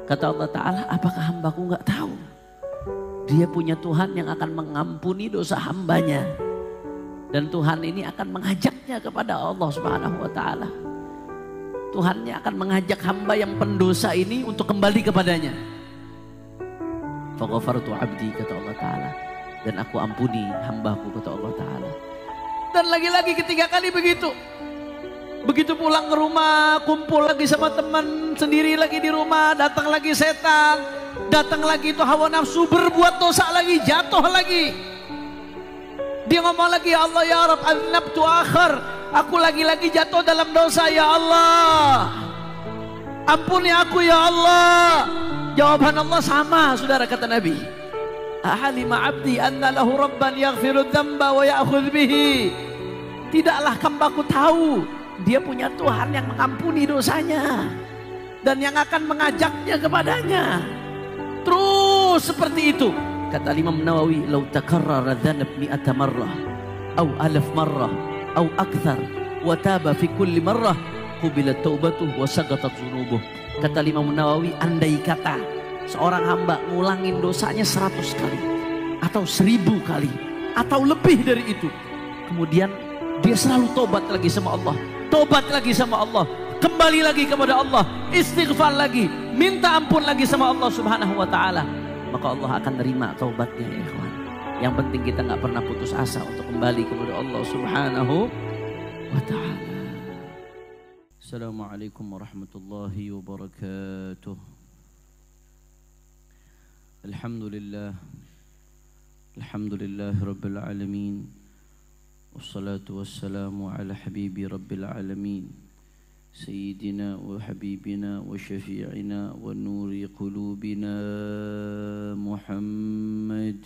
Kata Allah Ta'ala, apakah hambaku nggak tahu? Dia punya Tuhan yang akan mengampuni dosa hambanya. Dan Tuhan ini akan mengajaknya kepada Allah Subhanahu wa Ta'ala. Tuhannya akan mengajak hamba yang pendosa ini untuk kembali kepadanya. Faghafartu abdi, kata Allah Ta'ala. Dan aku ampuni hambaku, kata Allah Ta'ala. Dan lagi-lagi ketiga kali begitu. Begitu pulang ke rumah, kumpul lagi sama teman, sendiri lagi di rumah, datang lagi setan, datang lagi itu hawa nafsu, berbuat dosa lagi, jatuh lagi. Dia ngomong lagi, ya Allah ya Rabb, aznabtu akhar, aku lagi-lagi jatuh dalam dosa, ya Allah. Ampuni aku ya Allah. Jawaban Allah sama, saudara, kata Nabi. Ahalima abdi anna lahu rabban yaghfiru dzamba wa ya'khudh bihi. Tidaklah hambaku tahu dia punya Tuhan yang mengampuni dosanya dan yang akan mengajaknya kepadanya. Terus seperti itu. Kata Imam Nawawi, "Lau takarrara dzanab mi'ata marrah aw alaf marrah aw akthar wa taba fi kulli marrah qubilat taubatuhu wa saqatat dzunubuh." Kata Imam Nawawi, andai kata seorang hamba ngulangin dosanya 100 kali atau 1000 kali atau lebih dari itu, kemudian dia selalu tobat lagi sama Allah, tobat lagi sama Allah, kembali lagi kepada Allah, istighfar lagi, minta ampun lagi sama Allah Subhanahu wa Ta'ala, maka Allah akan nerima taubatnya, ya ikhwan. Yang penting kita nggak pernah putus asa untuk kembali kepada Allah Subhanahu wa Ta'ala. Assalamualaikum warahmatullahi wabarakatuh. Alhamdulillah, alhamdulillah rabbil alamin. Wassalatu wassalamu ala habibi rabbil alamin, sayyidina wa habibina wa syafi'ina wa nuri qulubina Muhammad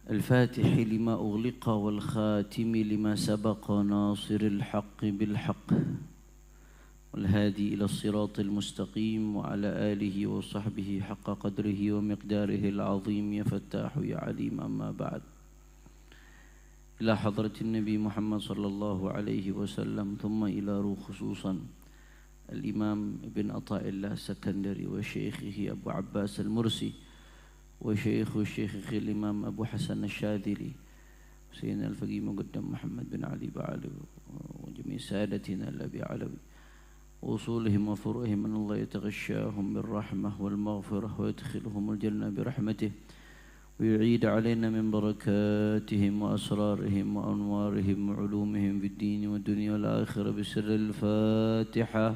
al-Fatih lima ughliqa wal khatimi lima sabaqa nasiril haqqi bil haqq wal hadi ila siratil mustaqim wa ala alihi wa sahbihi haqqa qadrihi wa miqdarihi al-azim. Ya fattahu ya alim, amma ba'd. إلى حضرة النبي محمد صلى الله عليه وسلم، ثم إلى روح خصوصا الإمام ابن عطاء الله السكندري وشيخه أبو عباس المرسي وشيخ الإمام أبو حسن الشاذلي سيدنا الفقيه مقدم محمد بن علي بعلوي وجميع سادتنا الأبي علوي وأصولهم وفروعهم، أن الله يتغشاهم بالرحمة والمغفرة ويدخلهم الجنة برحمته ويعيد علينا من بركاتهم وأسرارهم وأنوارهم وعلومهم في الدين والدنيا والآخرة بسر الفاتحة.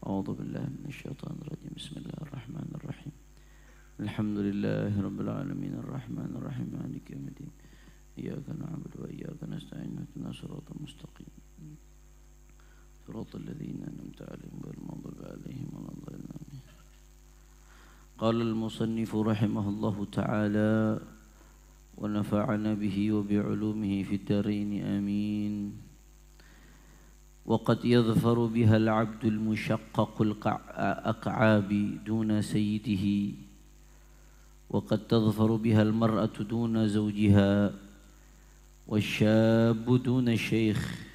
أعوذ بالله من الشيطان الرجيم. بسم الله الرحمن الرحيم. الحمد لله رب العالمين الرحمن الرحيم مالك يوم الدين إياك نعبد وإياك نستعين اهدنا الصراط المستقيم صراط الذين أنعمت عليهم غير المغضوب عليهم ولا الضالين. قال المصنف رحمه الله تعالى ونفعنا به وبعلومه في الدارين آمين. وقد يظفر بها العبد المشقق الأكعاب دون سيده، وقد تظفر بها المرأة دون زوجها، والشاب دون الشيخ.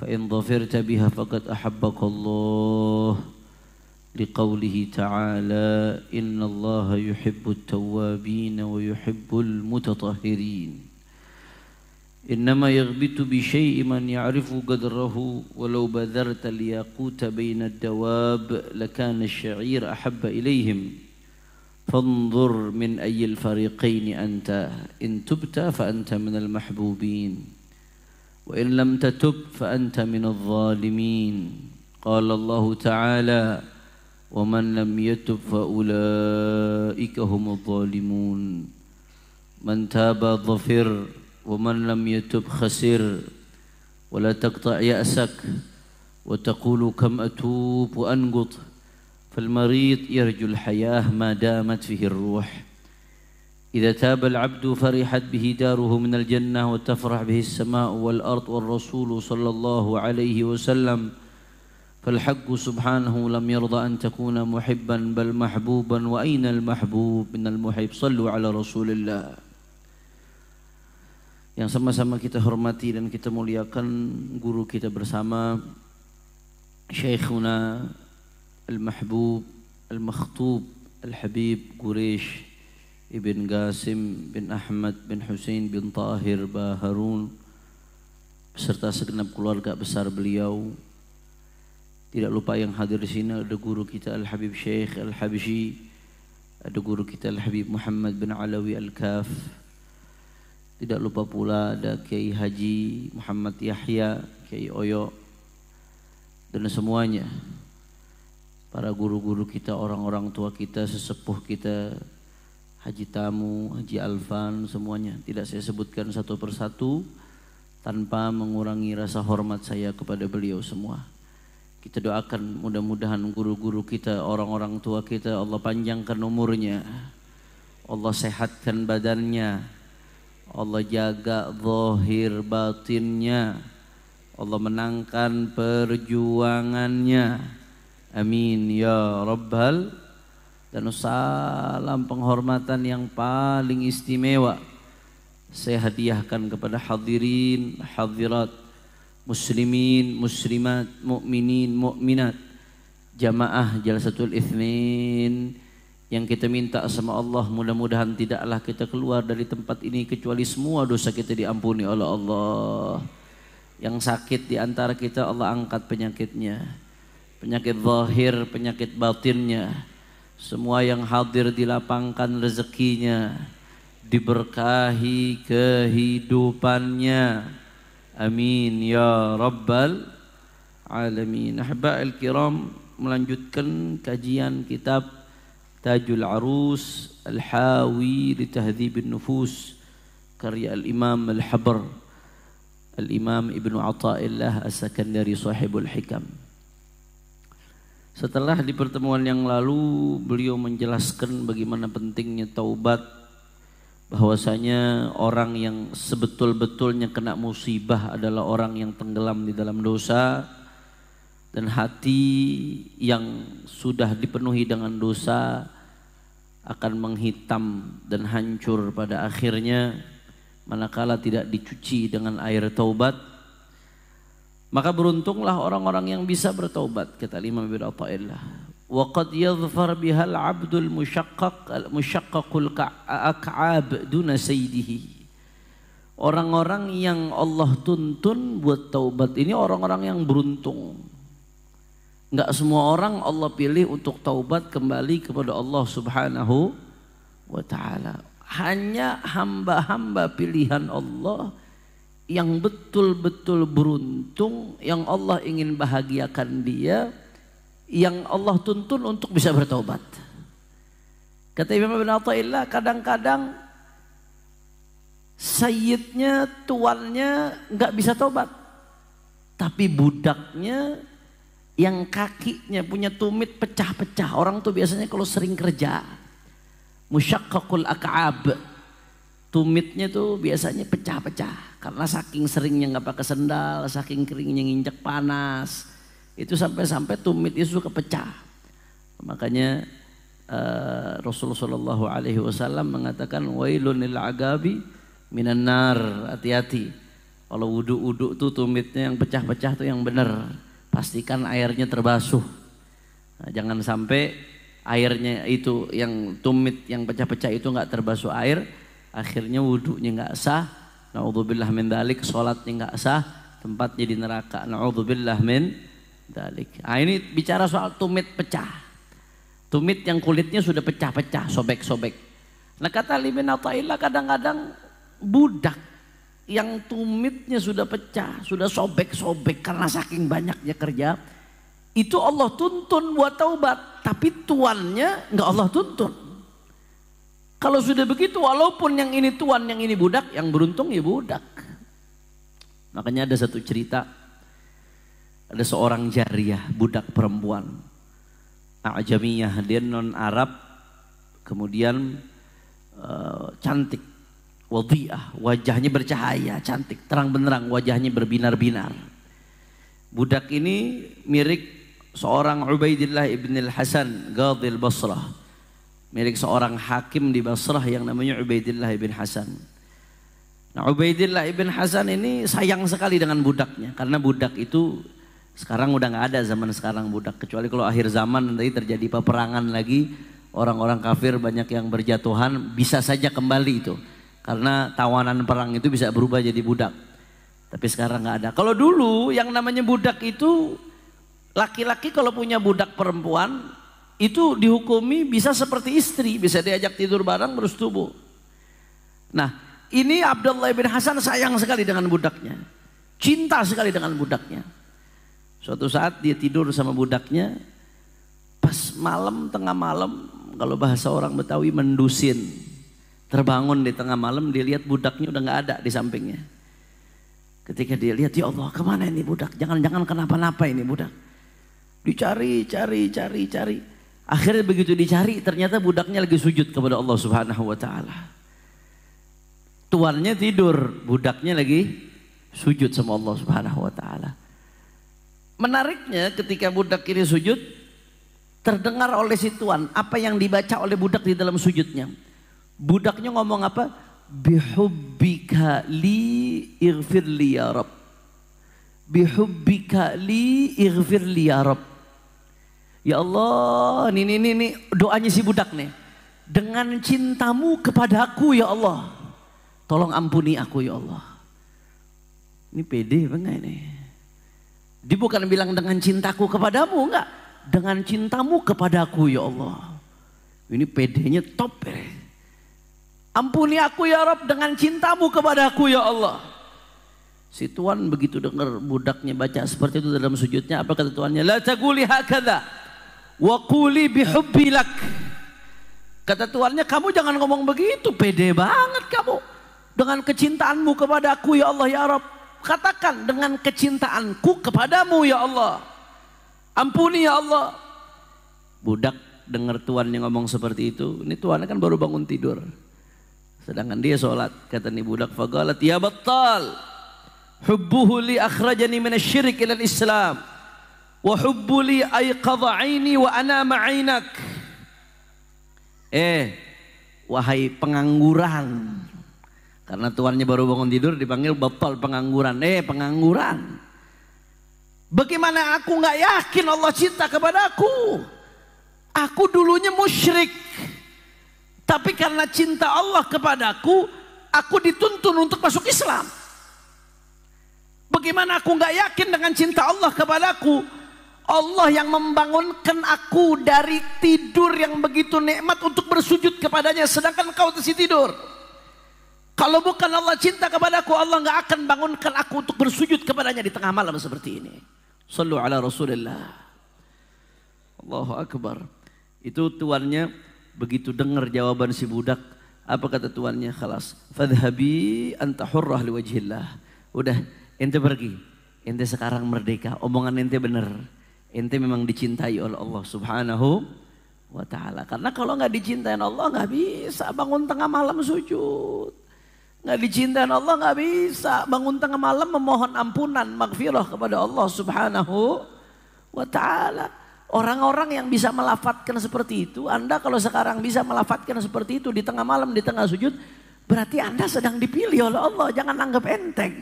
فإن ظفرت بها فقد أحبك الله، لقوله تعالى إن الله يحب التوابين ويحب المتطهرين. إنما يغبط بشيء من يعرف قدره، ولو بذرت الياقوت بين الدواب لكان الشعير أحب إليهم. فانظر من أي الفريقين أنت، إن تبت فأنت من المحبوبين، وإن لم تتب فأنت من الظالمين. قال الله تعالى ومن لم يتب فأولئك هم الظالمون. من تاب ظفر ومن لم يتب خسر. ولا تقطع يأسك وتقول كم أتوب وأنقض، فالمريض يرجو الحياة ما دامت فيه الروح. إذا تاب العبد فرحت به داره من الجنة وتفرح به السماء والأرض والرسول صلى الله عليه وسلم. فالحق سبحانه لم يرضى أن تكون محبا بل محبوبا، وأين المحبوب من المحب؟ صلوا على رسول الله. Yang sama-sama kita hormati dan kita muliakan guru kita bersama, Syekhuna Al-Mahbub Al-Makhtub Al-Habib Quraish Ibn Qasim bin Ahmad bin Husain bin Tahir Baharun beserta segenap keluarga besar beliau. Tidak lupa yang hadir di sini ada guru kita Al-Habib Syekh Al-Habsyi, ada guru kita Al-Habib Muhammad bin Alawi Al-Kaf. Tidak lupa pula ada Kiai Haji Muhammad Yahya, Kiai Oyo, dan semuanya. Para guru-guru kita, orang-orang tua kita, sesepuh kita, Haji Tamu, Haji Alfan, semuanya. Tidak saya sebutkan satu persatu tanpa mengurangi rasa hormat saya kepada beliau semua. Kita doakan mudah-mudahan guru-guru kita, orang-orang tua kita, Allah panjangkan umurnya, Allah sehatkan badannya, Allah jaga zahir batinnya, Allah menangkan perjuangannya. Amin ya Rabbal. Dan salam penghormatan yang paling istimewa saya hadiahkan kepada hadirin, hadirat, muslimin, muslimat, mukminin, mukminat, jamaah Jalsatul Itsnin yang kita minta sama Allah mudah-mudahan tidaklah kita keluar dari tempat ini kecuali semua dosa kita diampuni oleh Allah. Yang sakit di antara kita Allah angkat penyakitnya, penyakit zahir, penyakit batinnya. Semua yang hadir dilapangkan rezekinya, diberkahi kehidupannya. Amin ya Rabbal Alamin. Ahba'il kiram, melanjutkan kajian kitab Tajul Arus Al-Hawi li Tahdhibin Nufus karya Al-Imam Al-Habr Al-Imam Ibnu Athaillah As-Sakandari Sahibul Hikam. Setelah di pertemuan yang lalu beliau menjelaskan bagaimana pentingnya taubat, bahwasanya orang yang sebetul-betulnya kena musibah adalah orang yang tenggelam di dalam dosa, dan hati yang sudah dipenuhi dengan dosa akan menghitam dan hancur pada akhirnya manakala tidak dicuci dengan air taubat. Maka beruntunglah orang-orang yang bisa bertaubat, kata Imam Ibnu Athaillah. Wa qad yadhfar bihal 'abdul musyaqqaqul ak'ab duna sayyidihi. Orang-orang yang Allah tuntun buat taubat ini orang-orang yang beruntung. Enggak semua orang Allah pilih untuk taubat kembali kepada Allah Subhanahu wa taala. Hanya hamba-hamba pilihan Allah yang betul-betul beruntung, yang Allah ingin bahagiakan dia, yang Allah tuntun untuk bisa bertaubat. Kata Imam Ibnu Athaillah, kadang-kadang sayyidnya, tuannya nggak bisa taubat, tapi budaknya yang kakinya punya tumit pecah-pecah. Orang tuh biasanya kalau sering kerja, musyaqqaqul ak'ab, tumitnya tuh biasanya pecah-pecah karena saking seringnya nggak pakai sendal, saking keringnya nginjak panas, itu sampai-sampai tumitnya suka pecah. Makanya Rasulullah Shallallahu Alaihi Wasallam mengatakan wailun lil agabi minan nar, hati-hati kalau wudhu tuh tumitnya yang pecah-pecah tuh yang benar, pastikan airnya terbasuh. Nah, jangan sampai airnya itu yang tumit yang pecah-pecah itu nggak terbasuh air, akhirnya wudhunya nggak sah. Na'udzubillah min dzalik, salatnya nggak sah, tempatnya di neraka. Na'udzubillah min dzalik. Nah, ini bicara soal tumit pecah. Tumit yang kulitnya sudah pecah-pecah, sobek-sobek. Nah, kata Ibnu Athaillah, kadang-kadang budak yang tumitnya sudah pecah, sudah sobek-sobek karena saking banyaknya kerja, itu Allah tuntun buat taubat, tapi tuannya nggak Allah tuntun. Kalau sudah begitu, walaupun yang ini tuan, yang ini budak, yang beruntung ya budak. Makanya ada satu cerita, ada seorang jariyah, budak perempuan, A'jamiyah, dia non Arab, kemudian cantik, wadhi'ah, wajahnya bercahaya, cantik, terang benderang, wajahnya berbinar-binar. Budak ini mirip seorang Ubaidillah ibn al-Hasan, Qadhi Basrah, milik seorang hakim di Basrah yang namanya Ubaidillah ibn Hasan. Nah, Ubaidillah ibn Hasan ini sayang sekali dengan budaknya, karena budak itu Sekarang udah nggak ada zaman sekarang budak, kecuali kalau akhir zaman nanti terjadi peperangan lagi, orang-orang kafir banyak yang berjatuhan, bisa saja kembali itu. Karena tawanan perang itu bisa berubah jadi budak. Tapi sekarang nggak ada. Kalau dulu yang namanya budak itu, laki-laki kalau punya budak perempuan itu dihukumi bisa seperti istri, bisa diajak tidur bareng bersetubuh. Nah, ini Abdullah bin Hasan sayang sekali dengan budaknya, cinta sekali dengan budaknya. Suatu saat dia tidur sama budaknya, pas malam, tengah malam, kalau bahasa orang Betawi mendusin. Terbangun di tengah malam, dia lihat budaknya udah nggak ada di sampingnya. Ketika dia lihat, ya Allah, kemana ini budak? Jangan-jangan kenapa-napa ini budak. Dicari. Akhirnya begitu dicari, ternyata budaknya lagi sujud kepada Allah Subhanahu wa Ta'ala. Tuannya tidur, budaknya lagi sujud sama Allah Subhanahu wa Ta'ala. Menariknya, ketika budak ini sujud, terdengar oleh si tuan apa yang dibaca oleh budak di dalam sujudnya. Budaknya ngomong apa? Bihubbika li ighfirli ya Rabb. Bihubbika li ighfirli ya Rabb. Ya Allah, ini doanya si budak nih. Dengan cintamu kepadaku ya Allah, tolong ampuni aku ya Allah. Ini pede banget ini. Dia bukan bilang dengan cintaku kepadamu, enggak. Dengan cintamu kepadaku ya Allah. Ini pedenya top ya. Ampuni aku ya Rabb dengan cintamu kepadaku ya Allah. Si tuan begitu dengar budaknya baca seperti itu dalam sujudnya, apa kata tuannya? La taquli hakadha wa quli bihubbi lak. Kata tuannya, kamu jangan ngomong begitu, pede banget kamu. Dengan kecintaanmu kepadaku ya Allah ya Rabb. Katakan dengan kecintaanku kepadamu ya Allah. Ampuni ya Allah. Budak dengar tuannya ngomong seperti itu. Ini tuannya kan baru bangun tidur. Sedangkan dia sholat, kata nih budak, faqalat ya battal hubbuhu li akhrajani minasyirik ilal Islam wa hubbu li ayqadha aini wa anama ainak. Wahai pengangguran. Karena tuannya baru bangun tidur dipanggil battal, pengangguran. Pengangguran. Bagaimana aku nggak yakin Allah cinta kepada aku? Aku dulunya musyrik. Tapi karena cinta Allah kepadaku, aku dituntun untuk masuk Islam. Bagaimana aku nggak yakin dengan cinta Allah kepadaku? Allah yang membangunkan aku dari tidur yang begitu nikmat untuk bersujud kepadanya, sedangkan kau masih tidur. Kalau bukan Allah cinta kepadaku, Allah nggak akan bangunkan aku untuk bersujud kepadanya di tengah malam seperti ini. Sallu ala Rasulillah. Allahu Akbar. Itu tuannya begitu dengar jawaban si budak, apa kata tuannya? Khalas, fadhhabi anta hurrah liwajhillah. Udah, ente pergi. Ente sekarang merdeka. Omongan ente benar. Ente memang dicintai oleh Allah Subhanahu wa Ta'ala. Karena kalau nggak dicintai Allah nggak bisa bangun tengah malam sujud. Nggak dicintai Allah nggak bisa bangun tengah malam memohon ampunan, maghfirah kepada Allah Subhanahu wa Ta'ala. Orang-orang yang bisa melafatkan seperti itu, Anda kalau sekarang bisa melafatkan seperti itu di tengah malam, di tengah sujud, berarti Anda sedang dipilih oleh Allah. Jangan anggap enteng.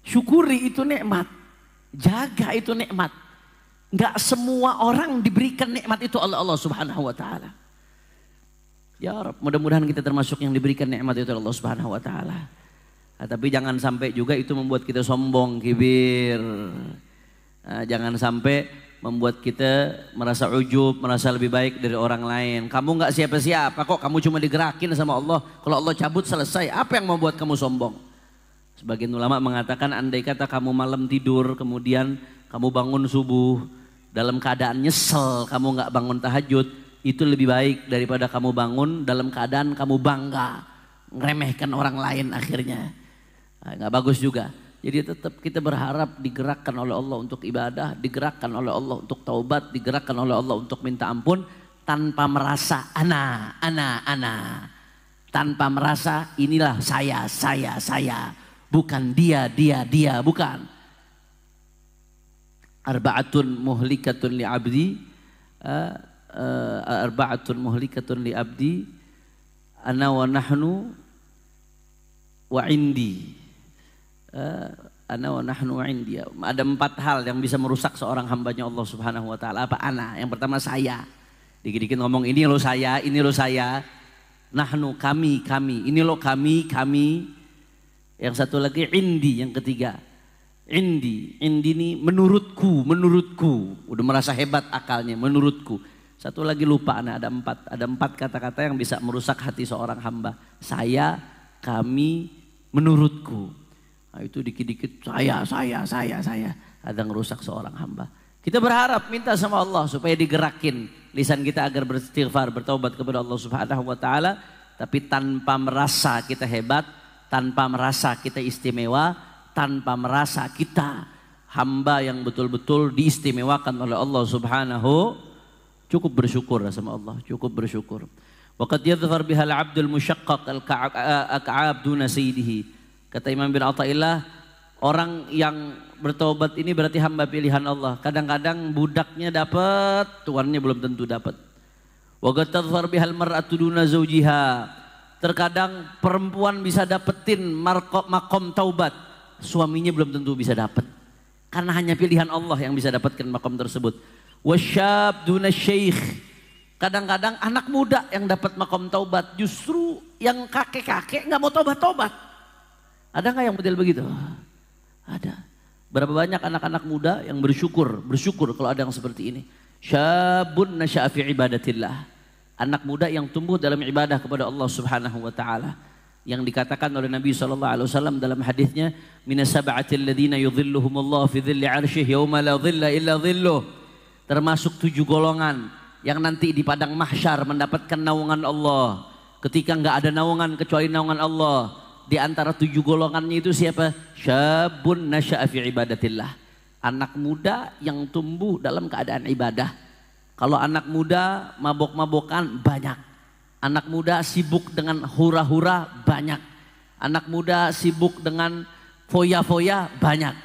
Syukuri itu nikmat. Jaga itu nikmat. Enggak semua orang diberikan nikmat itu oleh Allah Subhanahu wa Ta'ala. Ya Rabb, mudah-mudahan kita termasuk yang diberikan nikmat itu oleh Allah Subhanahu wa Ta'ala. Tapi jangan sampai juga itu membuat kita sombong, kibir. Jangan sampai membuat kita merasa ujub, merasa lebih baik dari orang lain. Kamu nggak siapa-siapa kok, kamu cuma digerakin sama Allah. Kalau Allah cabut selesai, apa yang membuat kamu sombong? Sebagian ulama mengatakan andai kata kamu malam tidur, kemudian kamu bangun subuh dalam keadaan nyesel, kamu nggak bangun tahajud, itu lebih baik daripada kamu bangun dalam keadaan kamu bangga, ngeremehkan orang lain akhirnya. Nggak bagus juga. Jadi tetap kita berharap digerakkan oleh Allah untuk ibadah, digerakkan oleh Allah untuk taubat, digerakkan oleh Allah untuk minta ampun tanpa merasa ana. Tanpa merasa inilah saya. Bukan dia, bukan. Arba'atun muhlikatun li abdi, ana wa nahnu wa indi. ana wa nahnu indi. Ada 4 hal yang bisa merusak seorang hambanya Allah Subhanahu wa taala. Apa? Ana. Yang pertama saya. Dikit-dikit ngomong ini loh saya, ini loh saya. Nahnu, kami. Ini loh kami. Yang satu lagi indi, yang ketiga. Indi ini menurutku. Udah merasa hebat akalnya, menurutku. Satu lagi lupa, ada 4. Ada 4 kata-kata yang bisa merusak hati seorang hamba. Saya, kami, menurutku. Nah, itu dikit-dikit saya. Ada ngerusak seorang hamba. Kita berharap minta sama Allah supaya digerakin lisan kita agar beristighfar, bertaubat kepada Allah Subhanahu wa taala, tapi tanpa merasa kita hebat, tanpa merasa kita istimewa, tanpa merasa kita hamba yang betul-betul diistimewakan oleh Allah Subhanahu. Cukup bersyukur sama Allah, cukup bersyukur. Waqad yadhhar bihal abdul musyaqqaq al-ka'ab duna sayyidihi. Kata Imam bin Athaillah, orang yang bertobat ini berarti hamba pilihan Allah. Kadang-kadang budaknya dapat, tuannya belum tentu dapat. Waqad tadhhar bihal mar'atu duna zawjiha. Terkadang perempuan bisa dapetin makom taubat, suaminya belum tentu bisa dapat. Karena hanya pilihan Allah yang bisa dapatkan makom tersebut. Wasyab duna syekh. Kadang-kadang anak muda yang dapat makom taubat, justru yang kakek-kakek nggak mau tobat-tobat. Ada nggak yang model begitu? Ada. Berapa banyak anak-anak muda yang bersyukur kalau ada yang seperti ini. Syabun nasya'a fi ibadatillah. Anak muda yang tumbuh dalam ibadah kepada Allah Subhanahu wa taala. Yang dikatakan oleh Nabi SAW dalam hadisnya, minas sab'atil ladzina yudhilluhumullahu fi dhilli 'arsyihi yauma la dhilla illa dhilluh. Termasuk 7 golongan yang nanti di padang mahsyar mendapatkan naungan Allah. Ketika enggak ada naungan kecuali naungan Allah. Di antara 7 golongannya itu siapa? Syabun nasya'a fi ibadatillah. Anak muda yang tumbuh dalam keadaan ibadah. Kalau anak muda mabok-mabokan banyak. Anak muda sibuk dengan hura-hura banyak. Anak muda sibuk dengan foya-foya banyak.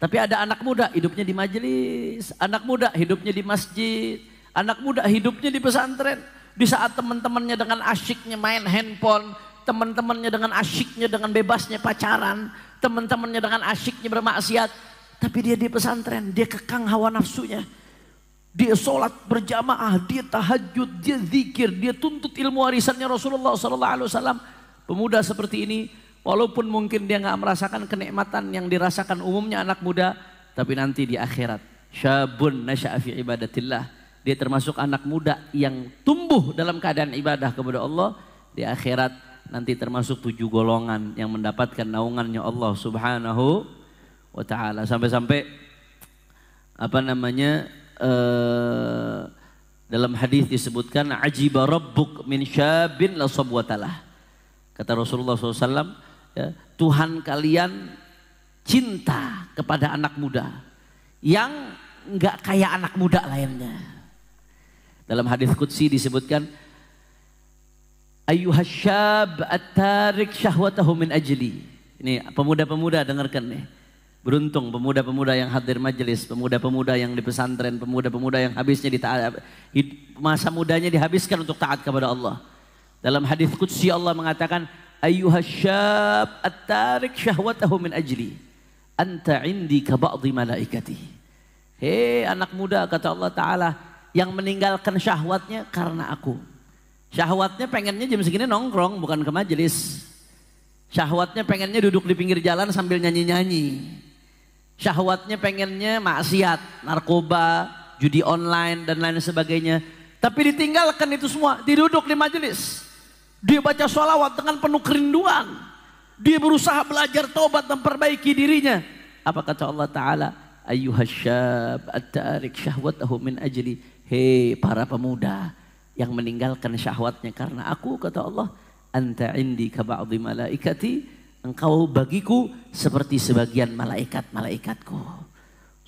Tapi ada anak muda hidupnya di majelis. Anak muda hidupnya di masjid. Anak muda hidupnya di pesantren. Di saat teman-temannya dengan asyiknya main handphone. Teman-temannya dengan asyiknya, dengan bebasnya pacaran. Teman-temannya dengan asyiknya bermaksiat. Tapi dia di pesantren, dia kekang hawa nafsunya. Dia sholat berjamaah, dia tahajud, dia zikir, dia tuntut ilmu warisannya Rasulullah SAW. Pemuda seperti ini, walaupun mungkin dia nggak merasakan kenikmatan yang dirasakan umumnya anak muda, tapi nanti di akhirat, syabun nasya'a fi ibadatillah. Dia termasuk anak muda yang tumbuh dalam keadaan ibadah kepada Allah. Di akhirat nanti termasuk 7 golongan yang mendapatkan naungannya Allah Subhanahu wa ta'ala. Sampai-sampai dalam hadis disebutkan ajiba rabbuk min syabin la sabwatalah. Kata Rasulullah SAW, ya, Tuhan kalian cinta kepada anak muda yang enggak kayak anak muda lainnya. Dalam hadis qudsi disebutkan ayyuhasyab at-tarik syahwatahu min ajli. Ini pemuda-pemuda dengarkan nih. Beruntung pemuda-pemuda yang hadir majelis, pemuda-pemuda yang di pesantren, pemuda-pemuda yang habisnya masa mudanya dihabiskan untuk taat kepada Allah. Dalam hadis qudsi Allah mengatakan ayyuhasyab at-tarik syahwatahu min ajli anta indi ka ba'dhi malaikati. Hei anak muda, kata Allah Ta'ala, yang meninggalkan syahwatnya karena aku. Syahwatnya pengennya jam segini nongkrong, bukan ke majelis. Syahwatnya pengennya duduk di pinggir jalan sambil nyanyi-nyanyi. Syahwatnya pengennya maksiat, narkoba, judi online dan lain sebagainya. Tapi ditinggalkan itu semua, diduduk di majelis. Dia baca sholawat dengan penuh kerinduan. Dia berusaha belajar taubat dan perbaiki dirinya. Apa kata Allah Ta'ala? Ayyuhasyab at-tarik syahwatahu min ajli. Hei para pemuda yang meninggalkan syahwatnya karena aku, kata Allah, anta indi ka ba'dhi malaikati, engkau bagiku seperti sebagian malaikat-malaikatku.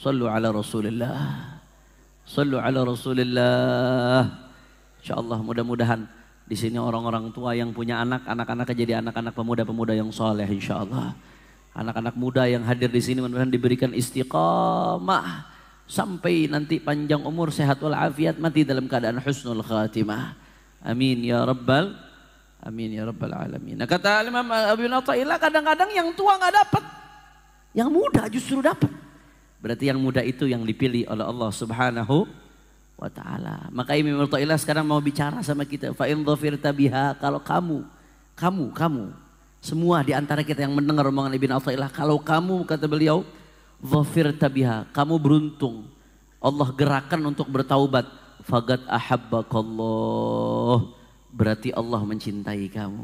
Sallu ala Rasulillah. Sallu ala Rasulillah. Insyaallah mudah-mudahan di sini orang-orang tua yang punya anak-anaknya jadi anak-anak pemuda-pemuda yang saleh insyaallah. Anak-anak muda yang hadir di sini mudah-mudahan diberikan istiqamah sampai nanti panjang umur, sehat walafiat, mati dalam keadaan husnul khatimah. Amin ya rabbal alamin. Nah, kata Imam Abi Athaillah, kadang-kadang yang tua nggak dapat, Yang muda justru dapat. Berarti yang muda itu yang dipilih oleh Allah Subhanahu wa ta'ala. Maka Imam Athaillah sekarang mau bicara sama kita. Fa in dhafirta biha, kalau kamu semua di antara kita yang mendengar omongan Ibn Athaillah, kalau kamu, kata beliau, dhafirta biha, kamu beruntung. Allah gerakan untuk bertaubat. Faqad ahabbakallah, berarti Allah mencintai kamu.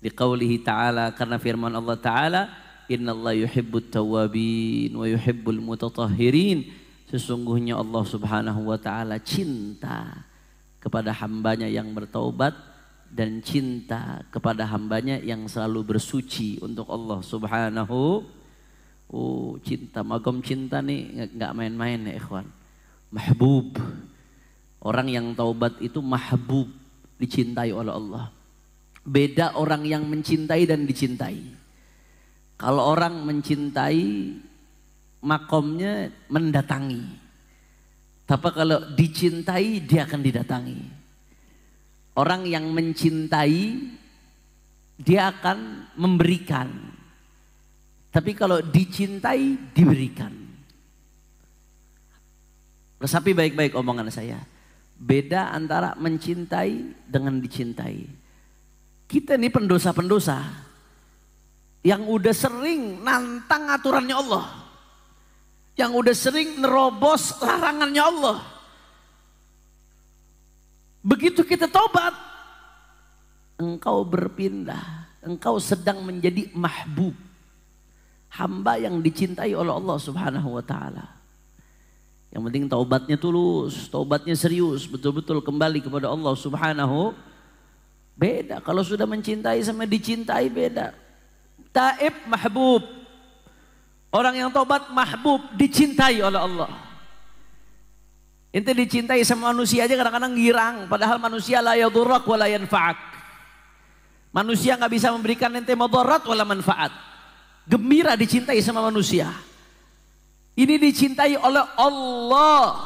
Liqaulihi ta'ala, karena firman Allah ta'ala, innallaha yuhibbut tawwabin wa yuhibbul mutatahhirin. Sesungguhnya Allah Subhanahu wa ta'ala cinta kepada hambanya yang bertaubat dan cinta kepada hambanya yang selalu bersuci untuk Allah Subhanahu. Oh, cinta, magam cinta nih nggak main-main ya ikhwan. Mahbub. Orang yang taubat itu mahbub, dicintai oleh Allah. Beda orang yang mencintai dan dicintai. Kalau orang mencintai, makomnya mendatangi. Tapi kalau dicintai, dia akan didatangi. Orang yang mencintai, dia akan memberikan. Tapi kalau dicintai, diberikan. Resapi baik-baik omongan saya. Beda antara mencintai dengan dicintai. Kita ini pendosa-pendosa yang udah sering nantang aturannya Allah. Yang udah sering nerobos larangannya Allah. Begitu kita tobat, engkau berpindah, engkau sedang menjadi mahbub, hamba yang dicintai oleh Allah Subhanahu wa ta'ala. Yang penting taubatnya tulus, taubatnya serius, betul-betul kembali kepada Allah Subhanahu. Beda kalau sudah mencintai sama dicintai, beda. Taib mahbub, orang yang taubat mahbub, dicintai oleh Allah. Ente dicintai sama manusia aja kadang-kadang girang, padahal manusia la yadurrak wa la yanfa'ak. Manusia nggak bisa memberikan ente madarat wala manfaat. Gembira dicintai sama manusia. Ini dicintai oleh Allah.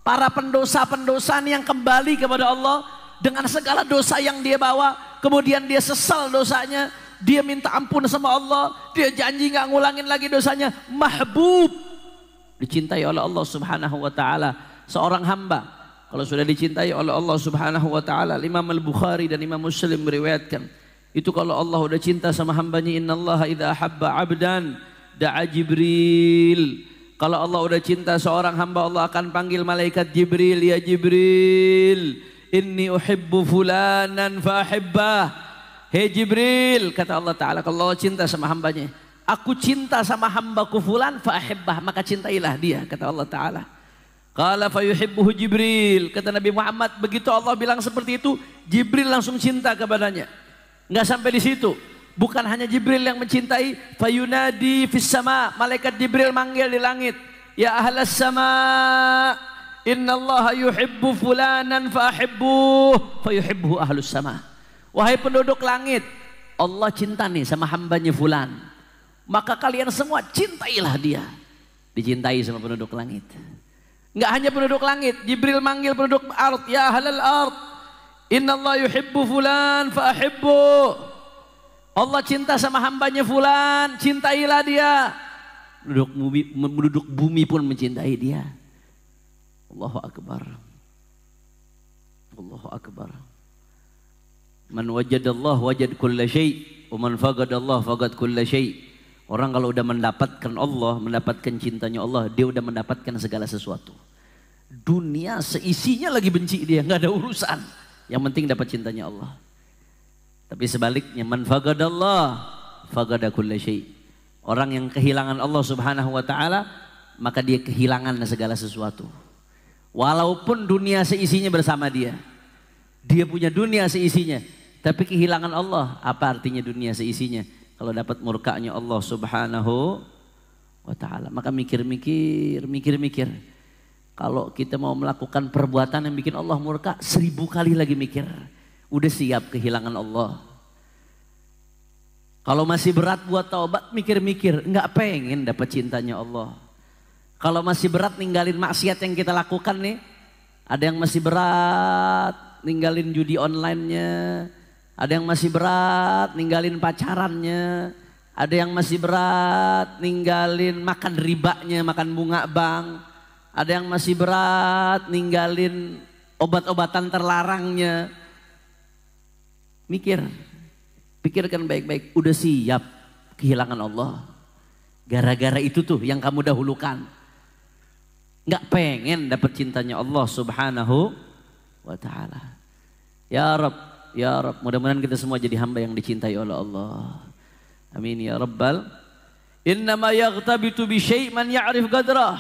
Para pendosa-pendosa yang kembali kepada Allah dengan segala dosa yang dia bawa, kemudian dia sesal dosanya, dia minta ampun sama Allah, dia janji nggak ngulangin lagi dosanya, mahbub, dicintai oleh Allah Subhanahu wa ta'ala. Seorang hamba kalau sudah dicintai oleh Allah Subhanahu wa ta'ala, Imam Al-Bukhari dan Imam Muslim meriwayatkan, itu kalau Allah udah cinta sama hambanya, innallaha idza ahabba 'abdan da'a Jibril. Kalau Allah udah cinta seorang hamba, Allah akan panggil malaikat Jibril, ya Jibril, inni uhibbu fulanan fahibbah. Hei Jibril, kata Allah Ta'ala, kalau Allah cinta sama hambanya, aku cinta sama hambaku fulan fahibbah, maka cintailah dia, kata Allah Ta'ala. Qala fayuhibbuhu Jibril, kata Nabi Muhammad, begitu Allah bilang seperti itu, Jibril langsung cinta kepadanya. Enggak sampai di situ. Bukan hanya Jibril yang mencintai, fayunadi fis sama, malaikat Jibril manggil di langit, ya ahlas sama, innallaha yuhibbu fulanan fahibbuh, fayuhibbuhu ahlus sama. Wahai penduduk langit, Allah cinta nih sama hambanya fulan, maka kalian semua cintailah dia. Dicintai sama penduduk langit. Enggak hanya penduduk langit, Jibril manggil penduduk ard, ya ahlal ard, innallaha yuhibbu fulan fahibbuh. Allah cinta sama hambanya fulan, cintailah dia. Penduduk bumi pun mencintai dia. Allahu Akbar. Allahu Akbar. Man wajadallah wajad kulla syai', wa man faqadallah faqad kulla syai'. Orang kalau udah mendapatkan Allah, mendapatkan cintanya Allah, dia udah mendapatkan segala sesuatu. Dunia seisinya lagi benci dia, nggak ada urusan. Yang penting dapat cintanya Allah. Tapi sebaliknya, man fagadallah fagada kulla syai'. Orang yang kehilangan Allah Subhanahu wa ta'ala, maka dia kehilangan segala sesuatu. Walaupun dunia seisinya bersama dia, dia punya dunia seisinya, tapi kehilangan Allah. Apa artinya dunia seisinya kalau dapat murkanya Allah Subhanahu wa ta'ala? Maka mikir-mikir. Kalau kita mau melakukan perbuatan yang bikin Allah murka, 1000 kali lagi mikir. Udah siap kehilangan Allah. Kalau masih berat buat taubat, mikir-mikir, nggak pengen dapat cintanya Allah. Kalau masih berat ninggalin maksiat yang kita lakukan nih, ada yang masih berat ninggalin judi online-nya, ada yang masih berat ninggalin pacarannya, Ada yang masih berat ninggalin makan ribanya, makan bunga bank. Ada yang masih berat ninggalin obat-obatan terlarangnya. Pikirkan baik-baik. Udah siap kehilangan Allah. Gara-gara itu tuh yang kamu dahulukan. Nggak pengen dapat cintanya Allah subhanahu wa ta'ala. Ya Rab, mudah-mudahan kita semua jadi hamba yang dicintai oleh Allah. Amin ya Rabbal. Innama yaghtabitu bi syai' man ya'rif qadrah.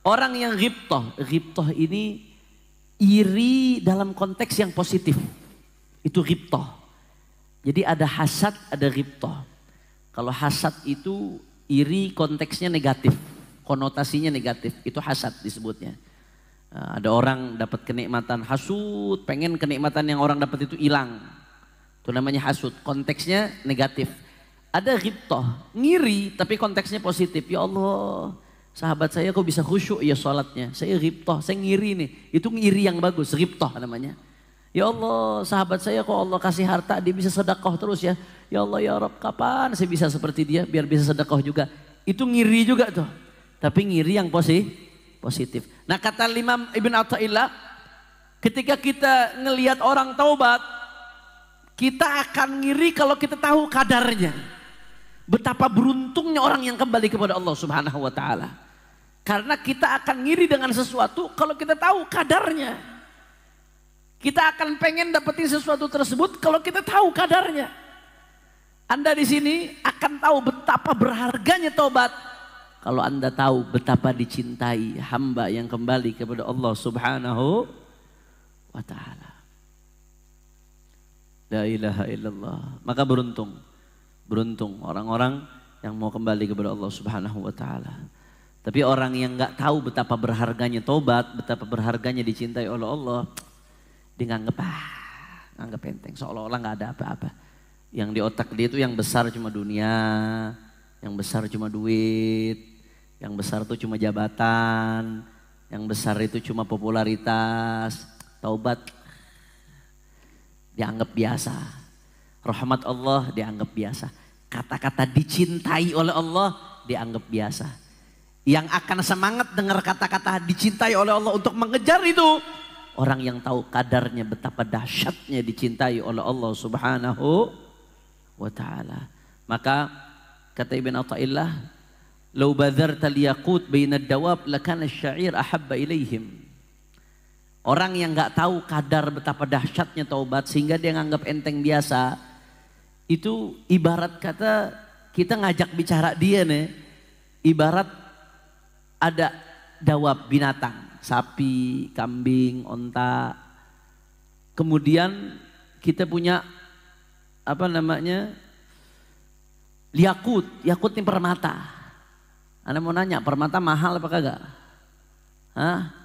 Orang yang ghibtah ini iri dalam konteks yang positif. Itu ghibtah. Jadi ada hasad, ada ghibtah. Kalau hasad itu iri konteksnya negatif. Konotasinya negatif, itu hasad disebutnya. Nah, ada orang dapat kenikmatan, hasud, pengen kenikmatan yang orang dapat itu hilang. Itu namanya hasud, konteksnya negatif. Ada ghibtah, ngiri tapi konteksnya positif. Ya Allah, sahabat saya kok bisa khusyuk ya sholatnya. Saya ghibtah, saya ngiri nih. Itu ngiri yang bagus, ghibtah namanya. Ya Allah, sahabat saya kok Allah kasih harta, dia bisa sedekah terus ya. Ya Allah ya Rabb, kapan saya bisa seperti dia biar bisa sedekah juga. Itu ngiri juga tuh. Tapi ngiri yang positif. Nah kata Imam Ibn Athaillah, ketika kita ngelihat orang taubat, kita akan ngiri kalau kita tahu kadarnya. Betapa beruntungnya orang yang kembali kepada Allah subhanahu wa ta'ala. Karena kita akan ngiri dengan sesuatu kalau kita tahu kadarnya. Kita akan pengen dapetin sesuatu tersebut kalau kita tahu kadarnya. Anda di sini akan tahu betapa berharganya taubat kalau Anda tahu betapa dicintai hamba yang kembali kepada Allah subhanahu wa ta'ala. La ilaha illallah. Maka beruntung orang-orang yang mau kembali kepada Allah subhanahu wa ta'ala. Tapi orang yang gak tahu betapa berharganya taubat, betapa berharganya dicintai oleh Allah, dia nganggep enteng, seolah-olah gak ada apa-apa. Yang di otak dia itu yang besar cuma dunia, yang besar cuma duit, yang besar itu cuma jabatan, yang besar itu cuma popularitas. Taubat dianggap biasa, rahmat Allah dianggap biasa, kata-kata dicintai oleh Allah dianggap biasa. Yang akan semangat dengar kata-kata dicintai oleh Allah untuk mengejar itu orang yang tahu kadarnya betapa dahsyatnya dicintai oleh Allah subhanahu wa ta'ala. Maka kata Ibn Athaillah, "Lau badharta liyaqut bainad dawab lakana asy-sya'ir ahabba ilaihim." Orang yang nggak tahu kadar betapa dahsyatnya taubat sehingga dia nganggap enteng biasa, itu ibarat kata kita ngajak bicara dia nih, ibarat ada dawab binatang, sapi, kambing, onta. Kemudian kita punya apa namanya? Yakut ini permata. Anda mau nanya, permata mahal apa kagak? Hah?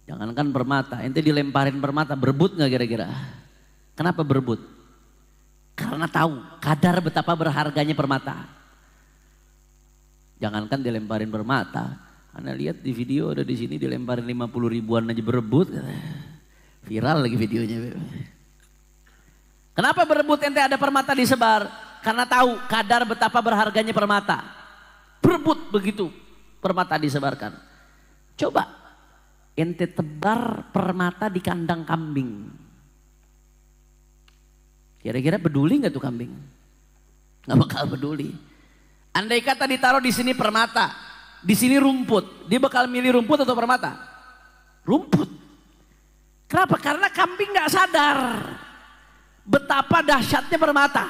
Jangankan permata, ente dilemparin permata, berebut gak kira-kira? Kenapa berebut? Karena tahu kadar betapa berharganya permata. Jangankan dilemparin permata, Anda lihat di video ada di sini dilemparin 50 ribuan aja berebut. Viral lagi videonya. Kenapa berebut ente ada permata disebar? Karena tahu kadar betapa berharganya permata. Berebut begitu permata disebarkan. Coba ente tebar permata di kandang kambing. Kira-kira peduli nggak tuh kambing? Nggak bakal peduli. Andai kata ditaruh di sini permata, di sini rumput, dia bakal milih rumput atau permata? Rumput. Kenapa? Karena kambing nggak sadar betapa dahsyatnya permata.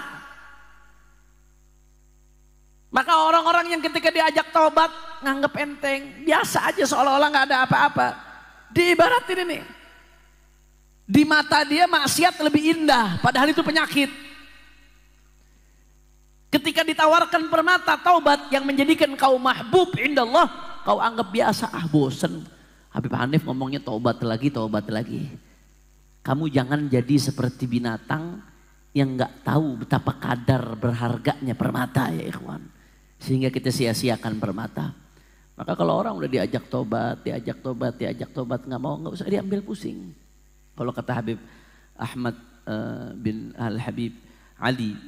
Maka orang-orang yang ketika diajak taubat nganggep enteng, biasa aja seolah-olah nggak ada apa-apa. Diibaratin ini, di mata dia maksiat lebih indah, padahal itu penyakit. Ketika ditawarkan permata taubat yang menjadikan kau mahbub indallah, kau anggap biasa, bosen. Habib Hanif ngomongnya taubat lagi. Kamu jangan jadi seperti binatang yang nggak tahu betapa kadar berharganya permata ya ikhwan. Sehingga kita sia-siakan permata. Maka kalau orang udah diajak tobat nggak mau, nggak usah diambil pusing. Kalau kata Habib Ahmad bin Al-Habib Ali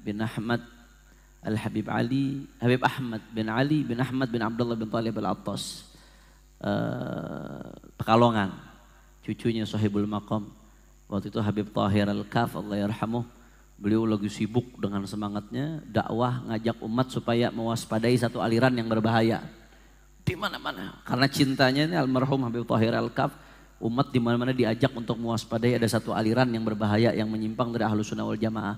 bin Ahmad Al-Habib Ali, Habib Ahmad bin Ali bin Ahmad bin Abdullah bin Talib Al-Attas, Pekalongan, cucunya Sahibul Maqam. Waktu itu Habib Tahir Al-Kaf, Allah yarhamuh, beliau lagi sibuk dengan semangatnya dakwah, ngajak umat supaya mewaspadai satu aliran yang berbahaya di mana-mana. Karena cintanya ini almarhum Habib Tahir Al-Kaf, umat di mana-mana diajak untuk mewaspadai ada satu aliran yang berbahaya yang menyimpang dari Ahlus Sunnah wal Jamaah.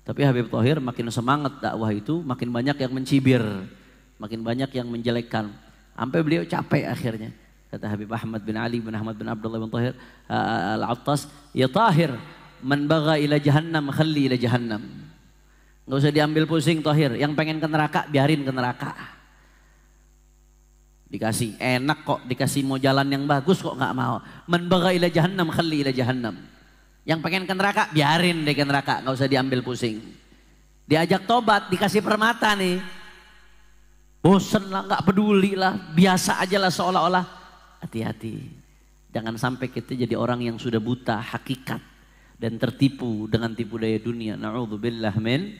Tapi Habib Tahir makin semangat dakwah itu, makin banyak yang mencibir, makin banyak yang menjelekkan. Sampai beliau capek akhirnya. Kata Habib Ahmad bin Ali bin Ahmad bin Abdullah bin Tahir Al-Attas, ya Tahir, man baga ila jahannam khalli ila jahannam. Nggak usah diambil pusing Tahir, yang pengen ke neraka biarin ke neraka. Dikasih enak kok, dikasih mau jalan yang bagus kok nggak mau. Man baga ila jahannam khalli ila jahannam. Yang pengen ke neraka, biarin deh ke neraka, nggak usah diambil pusing. Diajak tobat, dikasih permata nih. Bosen lah, nggak peduli lah, biasa aja lah seolah-olah. Hati-hati, jangan sampai kita jadi orang yang sudah buta hakikat dan tertipu dengan tipu daya dunia. Na'udzubillah min,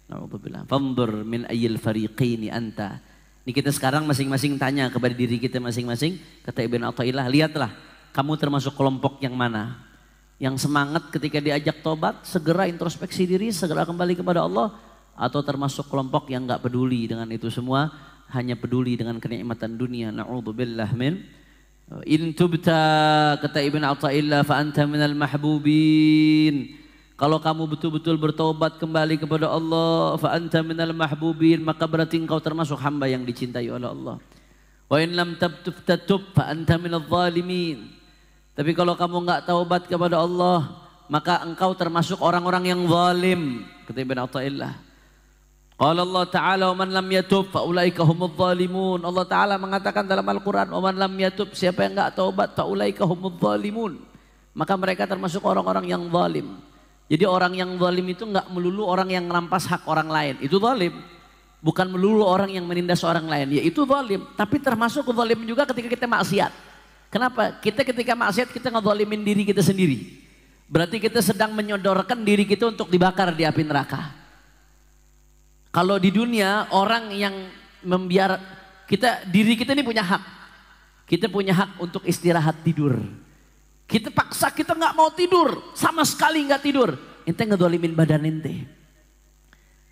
na'udzubillah. Fanzur min ayyil fariqaini anta. Ini kita sekarang masing-masing tanya kepada diri kita masing-masing. Kata Ibn Athaillah, lihatlah kamu termasuk kelompok yang mana? Yang semangat ketika diajak tobat, segera introspeksi diri, segera kembali kepada Allah, atau termasuk kelompok yang nggak peduli dengan itu semua, hanya peduli dengan kenikmatan dunia. Na'udzubillah min. In tubta, kata Ibn Athaillah, fa anta minal mahbubin. Kalau kamu betul-betul bertobat kembali kepada Allah, fa anta minal mahbubin, maka berarti engkau termasuk hamba yang dicintai oleh Allah. Wa in lam tatub fa anta minadh dhalimin. Tapi kalau kamu enggak taubat kepada Allah, maka engkau termasuk orang-orang yang zalim, kata Ibn Athaillah. Qala Allah Ta'ala, "Wa man lam yatub fa ulaika humudz zalimun." Allah Ta'ala mengatakan dalam Al-Qur'an, "Wa man lam yatub," siapa yang enggak taubat, fa ulaika humudz zalimun. Maka mereka termasuk orang-orang yang zalim. Jadi orang yang zalim itu enggak melulu orang yang merampas hak orang lain, itu zalim. Bukan melulu orang yang menindas orang lain, yaitu zalim. Tapi termasuk zalim juga ketika kita maksiat. Kenapa? Kita ketika maksiat kita ngezalimin diri kita sendiri. Berarti kita sedang menyodorkan diri kita untuk dibakar di api neraka. Kalau di dunia orang yang membiar kita, diri kita ini punya hak. Kita punya hak untuk istirahat tidur. Kita paksa kita nggak mau tidur, sama sekali nggak tidur. Ente ngezalimin badan ente.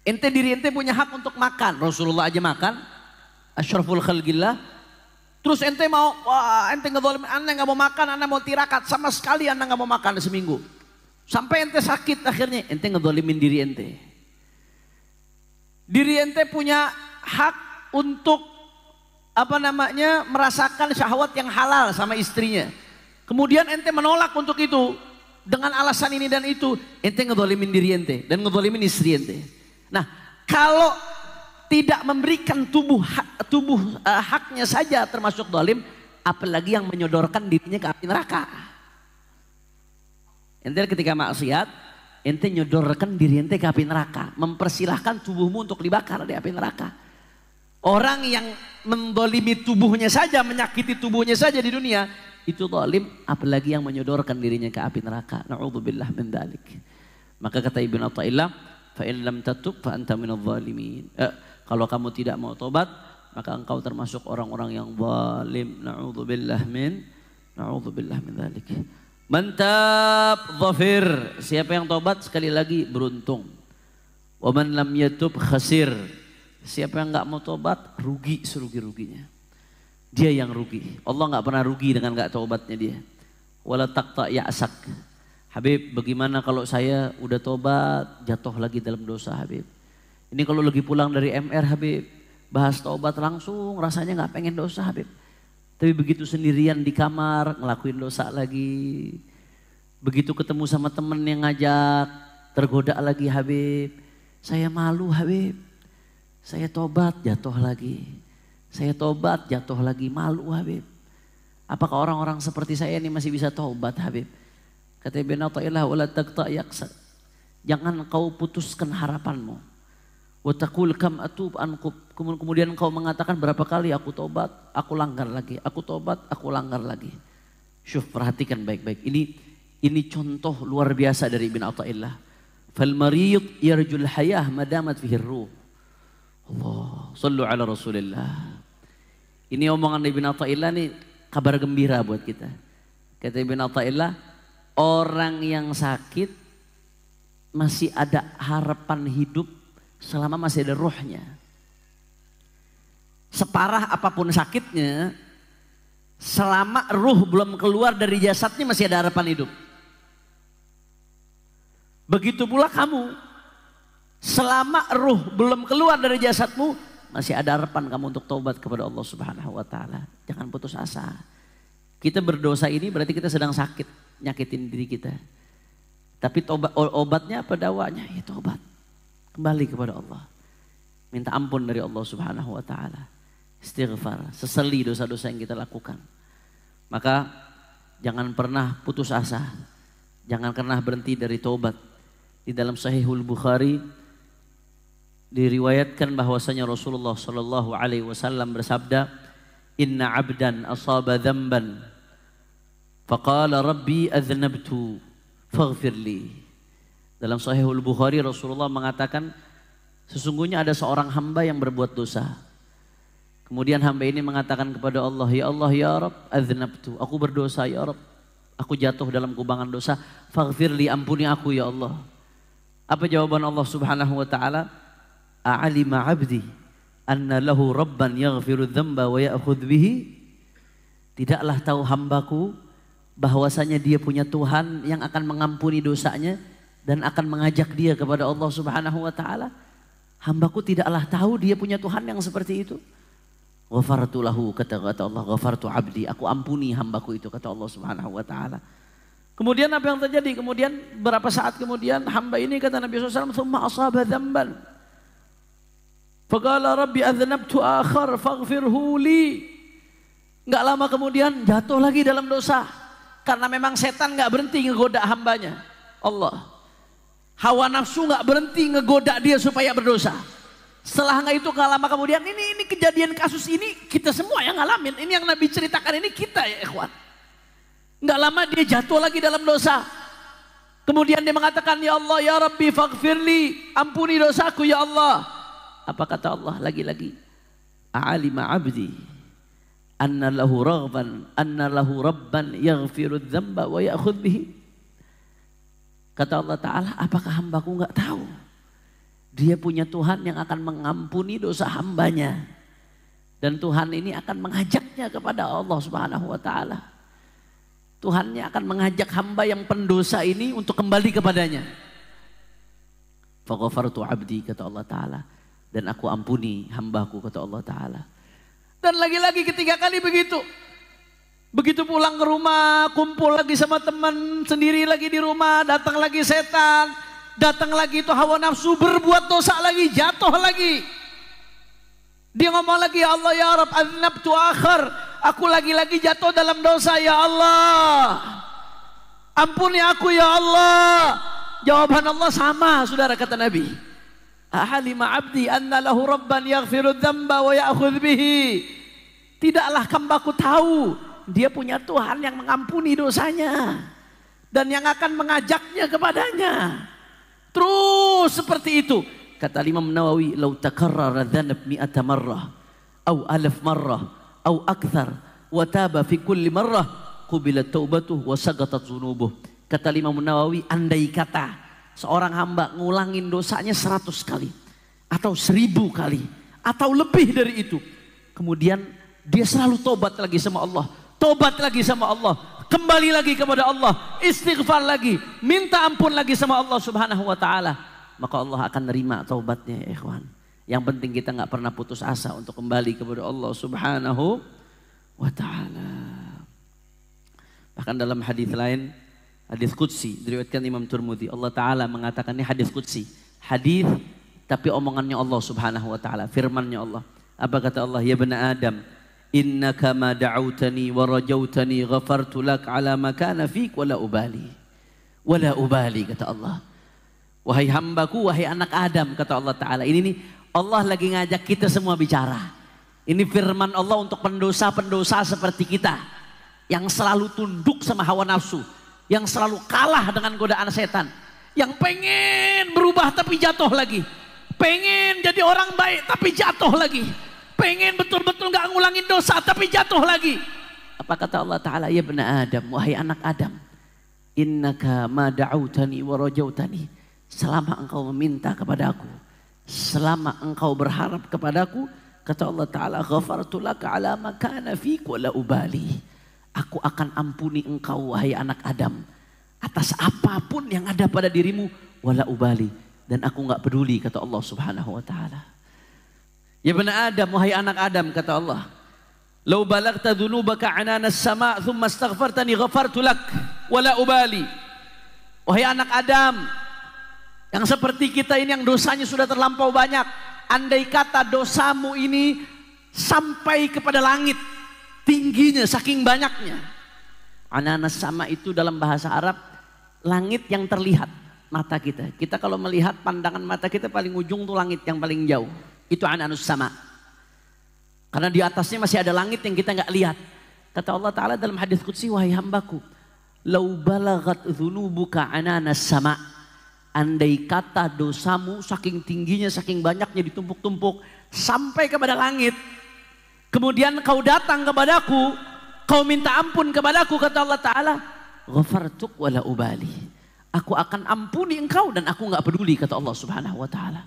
Ente diri ente punya hak untuk makan. Rasulullah aja makan. Asyraful khalqillah. Terus ente mau, wah ente ngezalimin, anda nggak mau makan, anda mau tirakat, sama sekali anda nggak mau makan seminggu. Sampai ente sakit akhirnya, ente ngezalimin diri ente. Diri ente punya hak untuk merasakan syahwat yang halal sama istrinya. Kemudian ente menolak untuk itu dengan alasan ini dan itu, ente ngezalimin diri ente dan ngezalimin istri ente. Nah, kalau tidak memberikan haknya saja termasuk zalim, apalagi yang menyodorkan dirinya ke api neraka. Ente ketika maksiat, ente nyodorkan diri ente ke api neraka, mempersilahkan tubuhmu untuk dibakar di api neraka. Orang yang menzalimi tubuhnya saja, menyakiti tubuhnya saja di dunia, itu zalim, apalagi yang menyodorkan dirinya ke api neraka. Na'udzubillah min dzalik. Maka kata Ibnu Athaillah, fa in lam tatub fa anta minadh dhalimin. Kalau kamu tidak mau tobat, maka engkau termasuk orang-orang yang zalim. Na'udzubillah min dzalik. Mantap, dhafir. Siapa yang tobat sekali lagi beruntung. Wa man lam yatub khasir. Siapa yang enggak mau tobat rugi serugi-ruginya. Dia yang rugi. Allah enggak pernah rugi dengan enggak tobatnya dia. Wala taqta ya'sak. Habib, bagaimana kalau saya udah tobat jatuh lagi dalam dosa, Habib? Ini kalau lagi pulang dari MR, Habib, bahas taubat langsung rasanya nggak pengen dosa, Habib. Tapi begitu sendirian di kamar ngelakuin dosa lagi. Begitu ketemu sama temen yang ngajak tergoda lagi, Habib. Saya malu, Habib. Saya tobat jatuh lagi. Saya tobat jatuh lagi, malu, Habib. Apakah orang-orang seperti saya ini masih bisa tobat, Habib? Kata Ibnu Athaillah, wala taqta yaqsa. Jangan kau putuskan harapanmu. Wa taqul kam atub anqub. Kemudian kau mengatakan berapa kali aku tobat, aku langgar lagi. Aku tobat, aku langgar lagi. Syuf, perhatikan baik-baik. Ini contoh luar biasa dari Ibnu Athaillah. Fal marid yarjul hayah madamat fihi ruh. Allah, sallu ala Rasulillah. Ini omongan Ibn Athaillah nih kabar gembira buat kita. Kata Ibn Athaillah, orang yang sakit masih ada harapan hidup selama masih ada ruhnya. Separah apapun sakitnya, selama ruh belum keluar dari jasadnya masih ada harapan hidup. Begitu pula kamu, selama ruh belum keluar dari jasadmu, masih ada harapan kamu untuk taubat kepada Allah Subhanahu wa taala. Jangan putus asa. Kita berdosa ini berarti kita sedang sakit, nyakitin diri kita. Tapi tobat, obatnya apa dawanya? Ya tobat. Kembali kepada Allah. Minta ampun dari Allah Subhanahu wa taala. Istighfar, sesali dosa-dosa yang kita lakukan. Maka jangan pernah putus asa. Jangan pernah berhenti dari taubat. Di dalam Sahihul Bukhari diriwayatkan bahwasanya Rasulullah sallallahu alaihi wasallam bersabda, "Inna 'abdan asaba dzamban faqala rabbi adznabtu faghfir li." Dalam Sahihul Bukhari Rasulullah mengatakan, sesungguhnya ada seorang hamba yang berbuat dosa. Kemudian hamba ini mengatakan kepada Allah, "Ya Allah, ya Rabb, adznabtu." Aku berdosa ya Rabb. Aku jatuh dalam kubangan dosa. Faghfir li, ampuni aku ya Allah. Apa jawaban Allah Subhanahu wa taala? A'alima 'abdi anna lahu rabban yaghfiru dzamba wa ya'khudh bihi. Tidaklah tahu hambaku bahwasanya dia punya Tuhan yang akan mengampuni dosanya dan akan mengajak dia kepada Allah Subhanahu wa taala. Hambaku tidaklah tahu dia punya Tuhan yang seperti itu. Ghafartu lahu, kata Allah, ghafartu 'abdi, aku ampuni hambaku itu, kata Allah Subhanahu wa taala. Kemudian apa yang terjadi? Kemudian berapa saat kemudian hamba ini, kata Nabi SAW, "Tsumma asaba dzamban. Faqala rabbi adznabtu akhar faghfirhu li." Enggak lama kemudian jatuh lagi dalam dosa. Karena memang setan enggak berhenti ngegoda hambanya. Allah. Hawa nafsu enggak berhenti ngegoda dia supaya berdosa. Setelah enggak itu enggak lama kemudian ini kejadian kasus ini kita semua yang ngalamin. Ini yang Nabi ceritakan ini kita ya ikhwan. Enggak lama dia jatuh lagi dalam dosa. Kemudian dia mengatakan, "Ya Allah, ya Rabbi faghfirli, ampuni dosaku ya Allah." Apa kata Allah lagi-lagi? "A'alima 'abdi anna lahu rabban yaghfiru dzamba wa ya'khudh bihi." Kata Allah Ta'ala, apakah hambaku enggak tahu? Dia punya Tuhan yang akan mengampuni dosa hambanya. Dan Tuhan ini akan mengajaknya kepada Allah Subhanahu wa taala. Tuhannya akan mengajak hamba yang pendosa ini untuk kembali kepadanya. Faghafartu 'abdi, kata Allah Ta'ala. Dan aku ampuni hambaku, kata Allah Ta'ala. Dan lagi-lagi ketiga kali begitu. Begitu pulang ke rumah, kumpul lagi sama teman, sendiri lagi di rumah, datang lagi setan, datang lagi itu hawa nafsu, berbuat dosa lagi, jatuh lagi. Dia ngomong lagi, "Ya Allah, ya Rabb, adznabtu akhar." Aku lagi-lagi jatuh dalam dosa ya Allah. Ampuni aku ya Allah. Jawaban Allah sama, saudara, kata Nabi. Ahalima 'abdi anna lahu rabban yaghfiru dzamba wa ya'khudh bihi. Tidaklah hambaku tahu dia punya Tuhan yang mengampuni dosanya dan yang akan mengajaknya kepadanya. Terus seperti itu. Kata Imam Nawawi, "Lau takarrara dzanab mi'ata marrah au alaf marrah au akthar wa taba fi kulli marrah qubilat taubatuh wa sagatat dzunubuh." Kata Imam Nawawi, andai kata seorang hamba ngulangin dosanya 100 kali atau 1000 kali atau lebih dari itu, kemudian dia selalu tobat lagi sama Allah, tobat lagi sama Allah, kembali lagi kepada Allah, istighfar lagi, minta ampun lagi sama Allah Subhanahu wa taala, maka Allah akan nerima taubatnya ya ikhwan. Yang penting kita nggak pernah putus asa untuk kembali kepada Allah Subhanahu wa taala. Bahkan dalam hadis lain, hadis qudsi diriwayatkan Imam Tirmidzi, Allah Taala mengatakan, ini hadis qudsi, hadis tapi omongannya Allah Subhanahu wa taala, firmannya Allah. Apa kata Allah? "Ya bani Adam, innaka ma da'autani wa rajautani ghafartu lak ala ma kana fik wala ubali." Wala ubali, kata Allah. Wahai hambaku, wahai anak Adam, kata Allah Ta'ala. Ini nih Allah lagi ngajak kita semua bicara. Ini firman Allah untuk pendosa-pendosa seperti kita, yang selalu tunduk sama hawa nafsu, yang selalu kalah dengan godaan setan, yang pengen berubah tapi jatuh lagi, pengen jadi orang baik tapi jatuh lagi, pengen betul-betul gak ngulangin dosa tapi jatuh lagi. Apa kata Allah Ta'ala? Ya bena Adam, wahai anak Adam, innaka ma da'autani wa rajautani, selama engkau meminta kepadaku, selama engkau berharap kepadaku, kata Allah Ta'ala, ghafartu laka ala ma kana fik wa la ubali, aku akan ampuni engkau wahai anak Adam atas apapun yang ada pada dirimu, wala ubali, dan aku gak peduli, kata Allah Subhanahu wa Ta'ala. Ya bena Adam, wahai anak Adam, kata Allah, lau balagta dhunubaka ananas sama' thumma astaghfartani ghafartu lak wala ubali. Wahai anak Adam yang seperti kita ini, yang dosanya sudah terlampau banyak, andai kata dosamu ini sampai kepada langit tingginya saking banyaknya. Ananas sama itu dalam bahasa Arab langit yang terlihat mata kita. Kita kalau melihat pandangan mata kita paling ujung tuh langit yang paling jauh. Itu ananus sama. Karena di atasnya masih ada langit yang kita nggak lihat. Kata Allah Ta'ala dalam hadis qudsi, wahai hambaku, lau balagat dhunubuka ananas sama, andai kata dosamu saking tingginya, saking banyaknya ditumpuk-tumpuk sampai kepada langit, kemudian kau datang kepadaku, kau minta ampun kepadaku, kata Allah Ta'ala, ghafartuk wala ubali, aku akan ampuni engkau dan aku nggak peduli, kata Allah Subhanahu wa Ta'ala.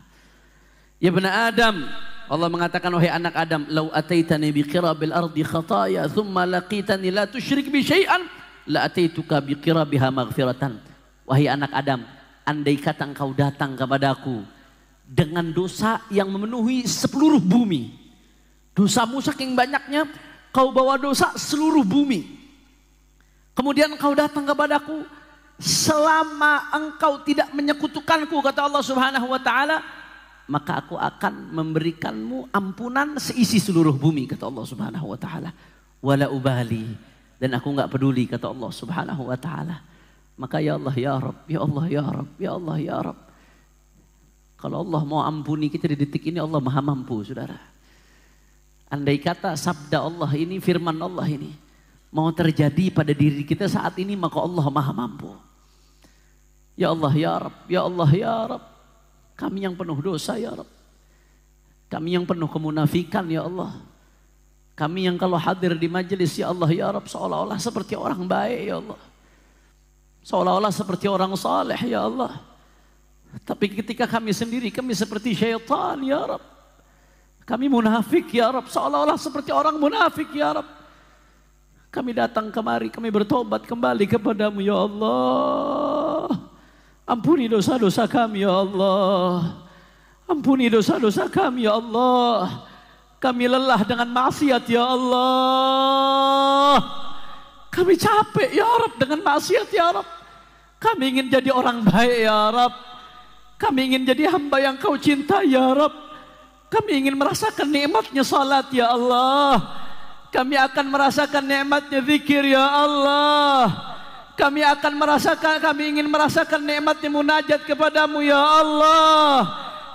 Ya bena Adam, Allah mengatakan, wahai anak Adam, lau ataitani biqirabil ardi khataya thumma laqitani la tusyrik bi syai'an la ataituka biqirabiha maghfiratan. Wahai anak Adam, andai kata engkau datang kepadaku dengan dosa yang memenuhi seluruh bumi, dosamu saking banyaknya kau bawa dosa seluruh bumi, kemudian engkau datang kepadaku selama engkau tidak menyekutukanku, kata Allah Subhanahu wa Ta'ala, maka aku akan memberikanmu ampunan seisi seluruh bumi, kata Allah Subhanahu wa Ta'ala, wala ubali, dan aku nggak peduli, kata Allah Subhanahu wa Ta'ala. Maka ya Allah ya Rabb, ya Allah ya Rabb, ya Allah ya Rabb, kalau Allah mau ampuni kita di detik ini, Allah maha mampu, saudara. Andai kata sabda Allah ini, firman Allah ini mau terjadi pada diri kita saat ini, maka Allah maha mampu. Ya Allah ya Rabb, ya Allah ya Rabb, kami yang penuh dosa ya Rabb, kami yang penuh kemunafikan ya Allah, kami yang kalau hadir di majelis ya Allah ya Rabb seolah-olah seperti orang baik ya Allah, seolah-olah seperti orang saleh ya Allah, tapi ketika kami sendiri kami seperti syaitan ya Rabb, kami munafik ya Rabb, seolah-olah seperti orang munafik ya Rabb. Kami datang kemari, kami bertobat kembali kepadamu ya Allah. Ampuni dosa-dosa kami ya Allah. Ampuni dosa-dosa kami ya Allah. Kami lelah dengan maksiat ya Allah. Kami capek ya Rabb dengan maksiat ya Rabb. Kami ingin jadi orang baik ya Rabb. Kami ingin jadi hamba yang kau cinta ya Rabb. Kami ingin merasakan nikmatnya salat ya Allah. Kami akan merasakan nikmatnya zikir ya Allah. Kami ingin merasakan nikmatnya munajat kepadamu ya Allah.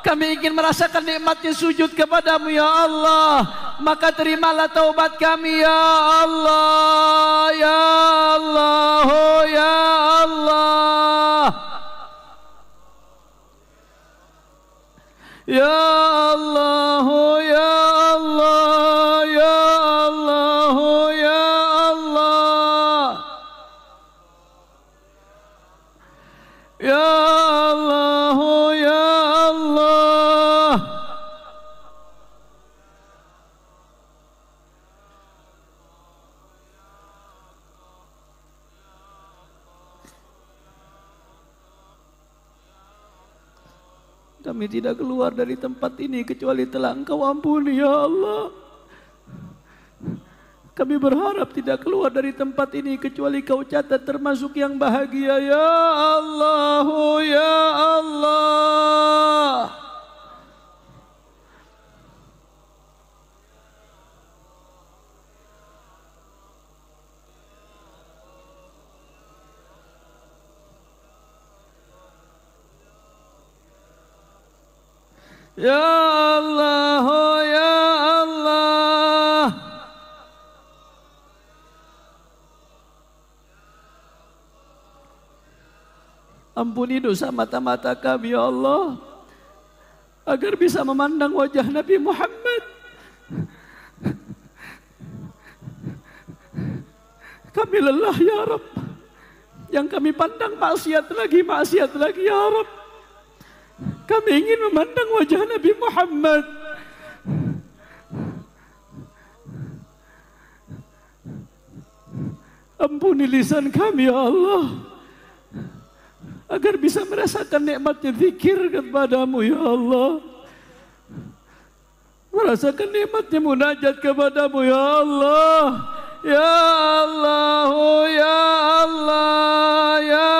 Kami ingin merasakan nikmatnya sujud kepadamu ya Allah. Maka terimalah taubat kami ya Allah, ya Allah, oh ya Allah. Ya Allah, oh ya Allah, ya Allah, oh ya Allah. Ya Allah, oh ya Allah. Kami tidak keluar dari tempat ini kecuali telah Engkau ampuni ya Allah. Kami berharap tidak keluar dari tempat ini kecuali Kau catat termasuk yang bahagia ya Allah, oh ya Allah. Ya Allah, oh ya Allah. Ampuni dosa mata-mata kami ya Allah, agar bisa memandang wajah Nabi Muhammad. Kami lelah ya Rabb, yang kami pandang maksiat lagi ya Rabb. Kami ingin memandang wajah Nabi Muhammad. Ampuni lisan kami ya Allah, agar bisa merasakan nikmatnya zikir kepadamu ya Allah, merasakan nikmatnya munajat kepadamu ya Allah. Ya Allah, ya Allah, ya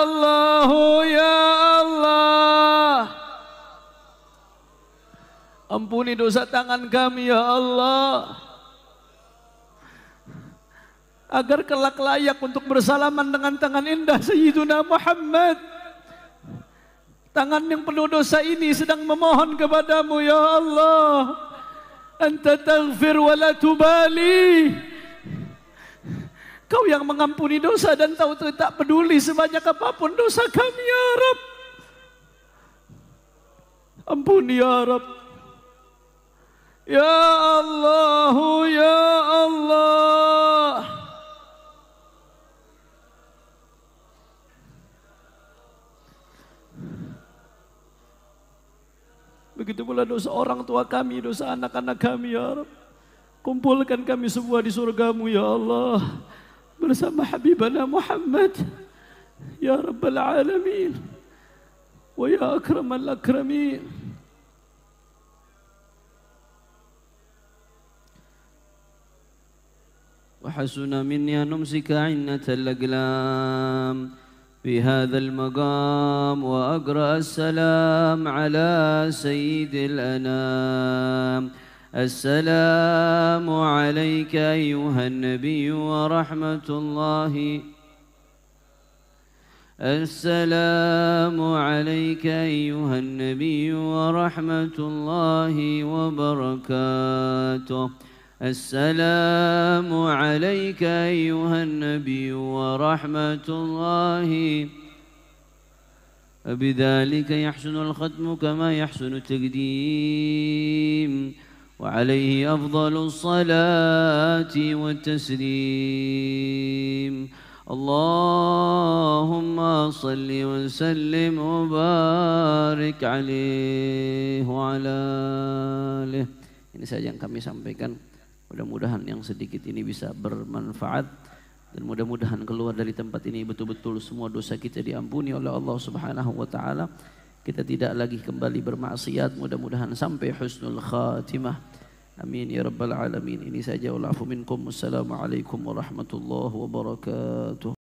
Allah, ya Allah. Ampuni dosa tangan kami ya Allah, agar kelak layak untuk bersalaman dengan tangan indah Sayyiduna Muhammad. Tangan yang penuh dosa ini sedang memohon kepadamu ya Allah, Anta taghfir wa la tubali. Kau yang mengampuni dosa dan tahu tak peduli sebanyak apapun dosa kami ya Rabb. Ampuni ya Rabb. Ya Allah, ya Allah. Begitu pula dosa orang tua kami, dosa anak-anak kami ya Rabb. Kumpulkan kami semua di surgamu ya Allah, bersama Habibana Muhammad ya Rabbal Alamin wa ya Akramal Akramin. وحسن مني أن نمسك عنة الأقلام في هذا المقام وأقرأ السلام على سيد الأنام. السلام عليك أيها النبي ورحمة الله. السلام عليك أيها النبي ورحمة الله وبركاته. السلام عليك أيها النبي ورحمة الله. وبذلك يحسن الختم كما يحسن التقديم، وعليه أفضل الصلاة والتسليم. اللهم صل وسلم وبارك عليه وعلى آله. Ini saja yang kami sampaikan. Mudah-mudahan yang sedikit ini bisa bermanfaat, dan mudah-mudahan keluar dari tempat ini betul-betul semua dosa kita diampuni oleh Allah Subhanahu wa taala. Kita tidak lagi kembali bermaksiat, mudah-mudahan sampai husnul khatimah. Amin ya rabbal alamin. Ini saja, wal afu minkum. Wassalamualaikum warahmatullahi wabarakatuh.